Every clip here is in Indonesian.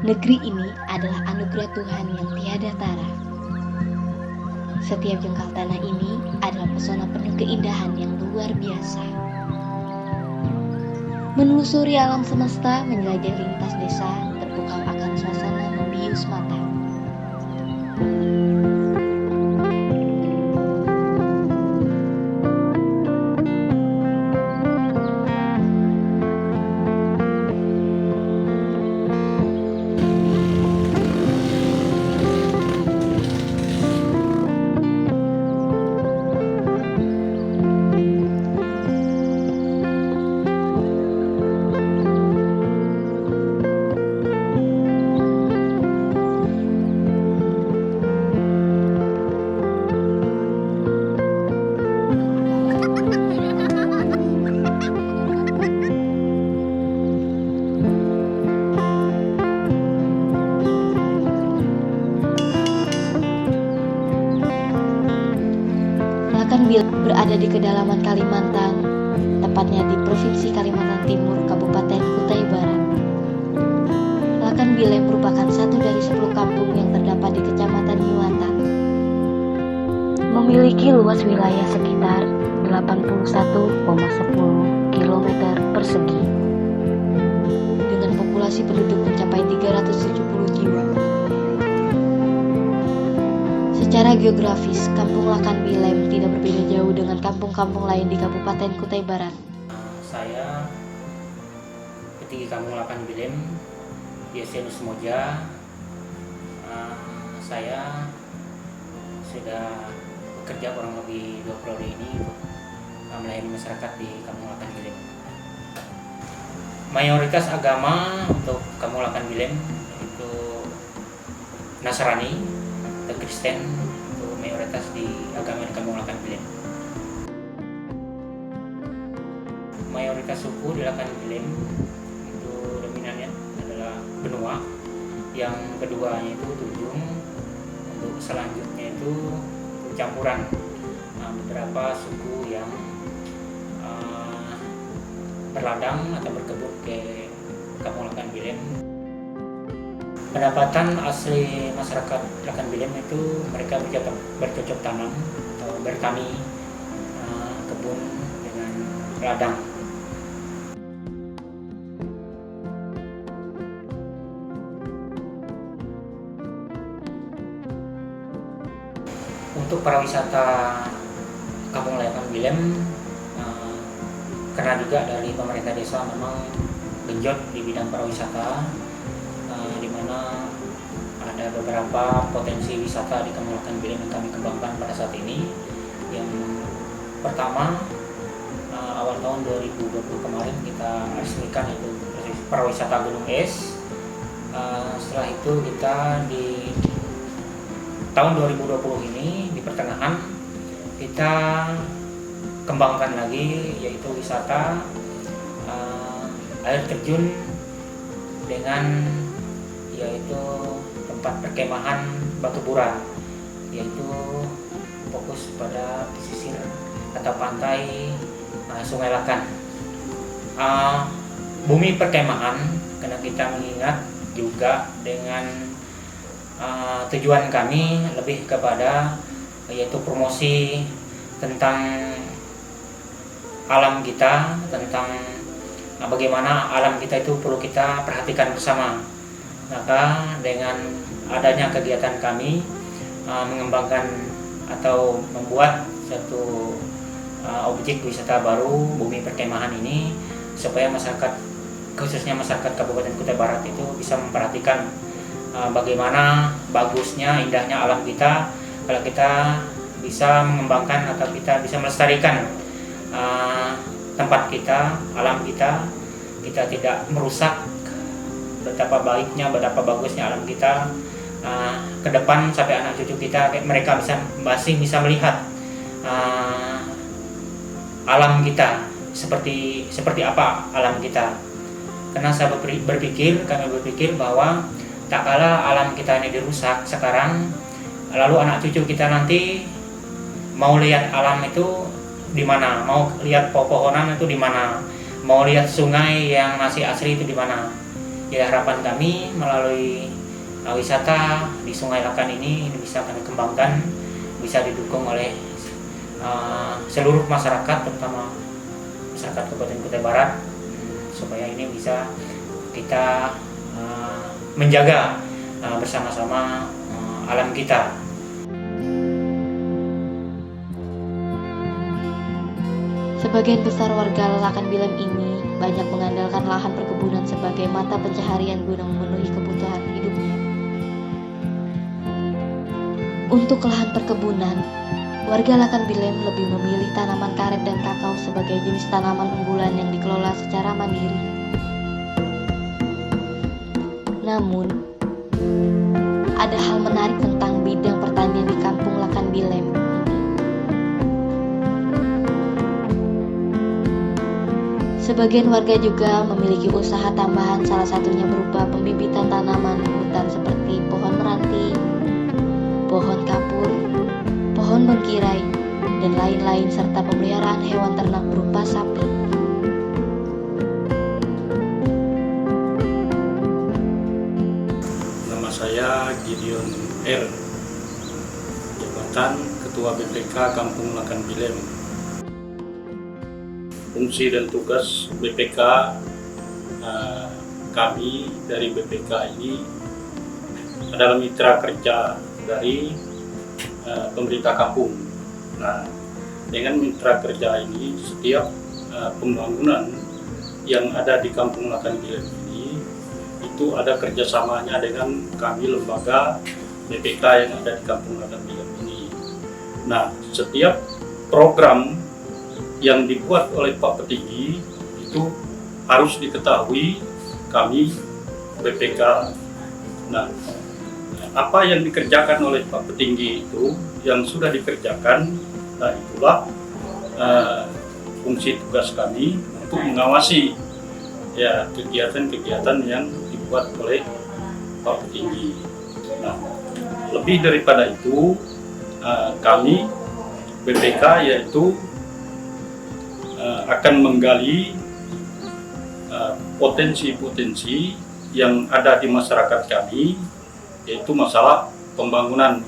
Negeri ini adalah anugerah Tuhan yang tiada tara. Setiap jengkal tanah ini adalah pesona penuh keindahan yang luar biasa. Menelusuri alam semesta, menjelajah lintas desa, terpukau akan suasana membius mata. Lakan Bilem berada di kedalaman Kalimantan, tepatnya di Provinsi Kalimantan Timur, Kabupaten Kutai Barat. Lakan Bilem merupakan satu dari 10 kampung yang terdapat di Kecamatan Nyuwatan. Memiliki luas wilayah sekitar 81,10 km persegi, dengan populasi penduduk mencapai 370 jiwa. Secara geografis, Kampung Lakan Bilem tidak berbeda jauh dengan kampung-kampung lain di Kabupaten Kutai Barat. Saya petinggi Kampung Lakan Bilem, Yesenus Moja. Saya sudah bekerja kurang lebih 2 periode ini untuk melayani masyarakat di Kampung Lakan Bilem. Mayoritas agama untuk Kampung Lakan Bilem itu Nasrani atau Kristen, itu mayoritas di agama di Kampung Lakan Bilem. Mayoritas suku di Lakan Bilem itu dominannya adalah Benua, yang keduanya itu Tujung, untuk selanjutnya itu campuran beberapa suku yang berladang atau berkebun ke Kampung Lakan Bilem. Pendapatan asli masyarakat Lakan Bilem itu mereka bercocok tanam atau bertani kebun dengan ladang. Untuk para wisata Kampung Lakan Bilem, karena juga dari pemerintah desa memang genjot di bidang pariwisata, di mana ada beberapa potensi wisata di Kampung Lakan Bilem yang kami kembangkan pada saat ini. Yang pertama, awal tahun 2020 kemarin kita resmikan itu pariwisata Gunung Es. Setelah itu kita di tahun 2020 ini di pertengahan kita kembangkan lagi, yaitu wisata air terjun dengan yaitu tempat perkemahan batu bara, yaitu fokus pada pesisir atau pantai Sungai Lakan. Bumi perkemahan karena kita mengingat juga dengan tujuan kami lebih kepada yaitu promosi tentang alam kita, tentang bagaimana alam kita itu perlu kita perhatikan bersama. Maka dengan adanya kegiatan kami mengembangkan atau membuat satu objek wisata baru bumi perkemahan ini, supaya masyarakat, khususnya masyarakat Kabupaten Kutai Barat itu bisa memperhatikan bagaimana bagusnya, indahnya alam kita kalau kita bisa mengembangkan atau kita bisa melestarikan tempat kita, alam kita tidak merusak. Betapa baiknya, betapa bagusnya alam kita ke depan sampai anak cucu kita, mereka masih bisa melihat alam kita seperti apa alam kita. Karena kami berpikir bahwa tak kala alam kita ini dirusak sekarang, lalu anak cucu kita nanti mau lihat alam itu di mana, mau lihat pepohonan itu di mana, mau lihat sungai yang masih asri itu di mana. Jadi harapan kami melalui wisata di Sungai Lakan ini bisa kami kembangkan, bisa didukung oleh seluruh masyarakat, terutama masyarakat Kabupaten Kutai Barat, supaya ini bisa kita menjaga bersama-sama alam kita. Sebagian besar warga Lakan Bilem ini banyak mengandalkan lahan perkebunan sebagai mata pencaharian guna memenuhi kebutuhan hidupnya. Untuk lahan perkebunan, warga Lakan Bilem lebih memilih tanaman karet dan kakao sebagai jenis tanaman unggulan yang dikelola secara mandiri. Namun, ada hal menarik tentang bidang pertanian di Kampung Lakan Bilem. Sebagian warga juga memiliki usaha tambahan, salah satunya berupa pembibitan tanaman hutan seperti pohon meranti, pohon kapur, pohon bengkirai, dan lain-lain, serta pemeliharaan hewan ternak berupa sapi. Nama saya Gideon R, jabatan Ketua BPK Kampung Lakan Bilem. Fungsi dan tugas BPK kami dari BPK ini adalah mitra kerja dari pemerintah kampung. Nah, dengan mitra kerja ini setiap pembangunan yang ada di Kampung Lakan Bilem ini itu ada kerjasamanya dengan kami lembaga BPK yang ada di Kampung Lakan Bilem ini. Nah, setiap program yang dibuat oleh Pak Petinggi itu harus diketahui kami BPK. Nah, apa yang dikerjakan oleh Pak Petinggi itu yang sudah dikerjakan, nah itulah fungsi tugas kami untuk mengawasi ya kegiatan-kegiatan yang dibuat oleh Pak Petinggi. Nah, lebih daripada itu kami BPK yaitu akan menggali potensi-potensi yang ada di masyarakat kami, yaitu masalah pembangunan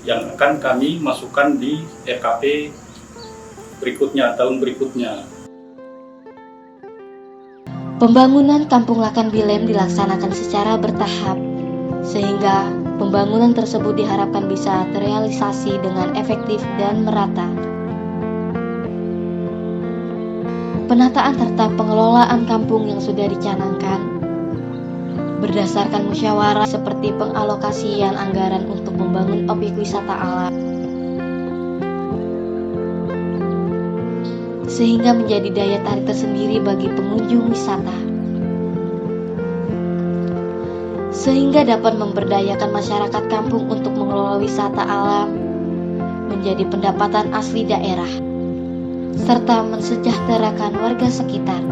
yang akan kami masukkan di RKP berikutnya, tahun berikutnya. Pembangunan Kampung Lakan Bilem dilaksanakan secara bertahap, sehingga pembangunan tersebut diharapkan bisa terrealisasi dengan efektif dan merata. Penataan serta pengelolaan kampung yang sudah dicanangkan berdasarkan musyawarah seperti pengalokasian anggaran untuk membangun objek wisata alam, sehingga menjadi daya tarik tersendiri bagi pengunjung wisata, sehingga dapat memberdayakan masyarakat kampung untuk mengelola wisata alam menjadi pendapatan asli daerah, serta mensejahterakan warga sekitar.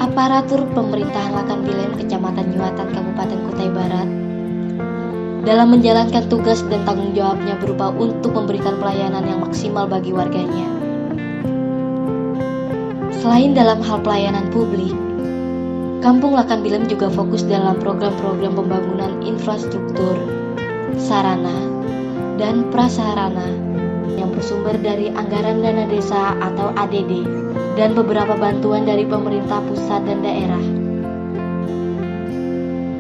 Aparatur pemerintahan Lakan Bilem Kecamatan Nyuatan Kabupaten Kutai Barat dalam menjalankan tugas dan tanggung jawabnya berupa untuk memberikan pelayanan yang maksimal bagi warganya. Selain dalam hal pelayanan publik, Kampung Lakan Bilem juga fokus dalam program-program pembangunan infrastruktur, sarana, dan prasarana yang bersumber dari anggaran dana desa atau ADD dan beberapa bantuan dari pemerintah pusat dan daerah.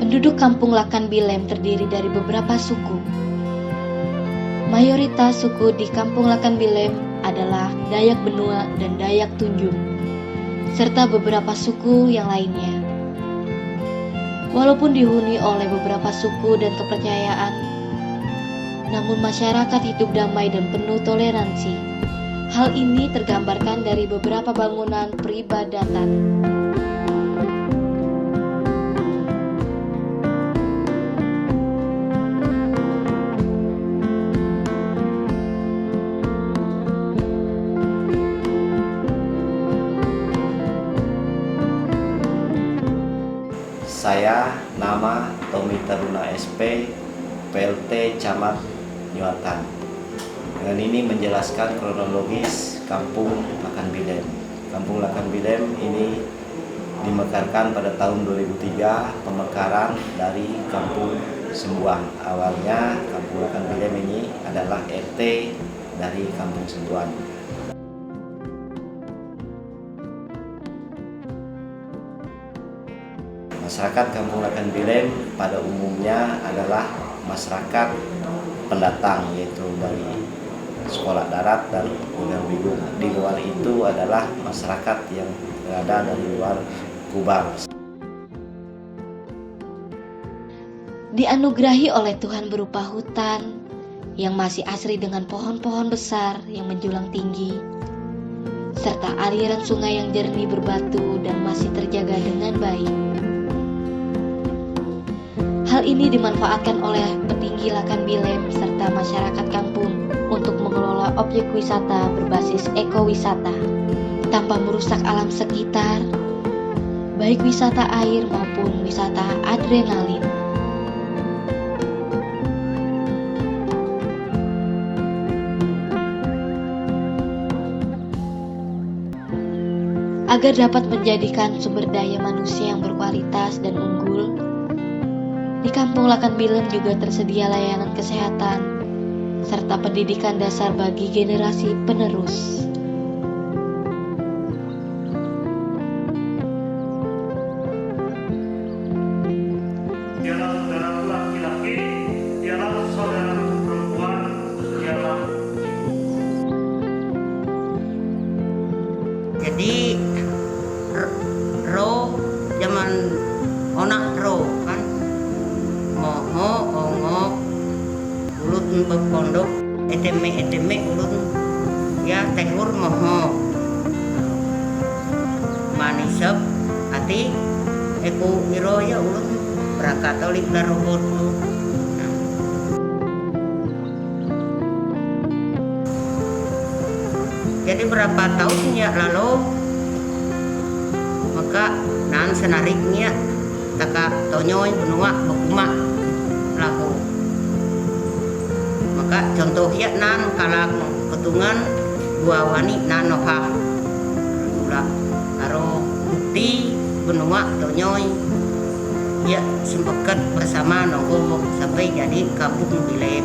Penduduk Kampung Lakan Bilem terdiri dari beberapa suku. Mayoritas suku di Kampung Lakan Bilem adalah Dayak Benua dan Dayak Tunjung, serta beberapa suku yang lainnya. Walaupun dihuni oleh beberapa suku dan kepercayaan, namun masyarakat hidup damai dan penuh toleransi. Hal ini tergambarkan dari beberapa bangunan peribadatan. Saya nama Tommy Taruna SP, PLT Camat Nyuatan. Dengan ini menjelaskan kronologis Kampung Lakan Bilem. Kampung Lakan Bilem ini dimekarkan pada tahun 2003, pemekaran dari Kampung Sembuan. Awalnya Kampung Lakan Bilem ini adalah RT dari Kampung Sembuan. Masyarakat Kampung Lakan Bilem pada umumnya adalah masyarakat pendatang, yaitu dari sekolah darat dan Wigung. Di luar itu adalah masyarakat yang berada dari luar Kubang. Dianugerahi oleh Tuhan berupa hutan yang masih asri dengan pohon-pohon besar yang menjulang tinggi, serta aliran sungai yang jernih berbatu dan masih terjaga dengan baik. Hal ini dimanfaatkan oleh petinggi Lakan Bilem serta masyarakat kampung untuk mengelola objek wisata berbasis ekowisata tanpa merusak alam sekitar, baik wisata air maupun wisata adrenalin. Agar dapat menjadikan sumber daya manusia yang berkualitas dan unggul, di Kampung Lakan Bilem juga tersedia layanan kesehatan serta pendidikan dasar bagi generasi penerus. Dialah saudaraku laki-laki, dialah saudaraku perempuan, dialah Jadi ro zaman onak ro kan moho ongok ulut berpondok eteme ulut ya tehur moho manisep ati eku iro ya ulut berakatolik larobot tuh. Jadi berapa tahun ya lalu maka nan senariknya taka tonyoy benua bekuma lahu maka contohnya nan kalang ketungan dua wani nan noha gula aro bukti benua tonyoy ya sempekat bersama nonggo sampai jadi Kampung Bilem.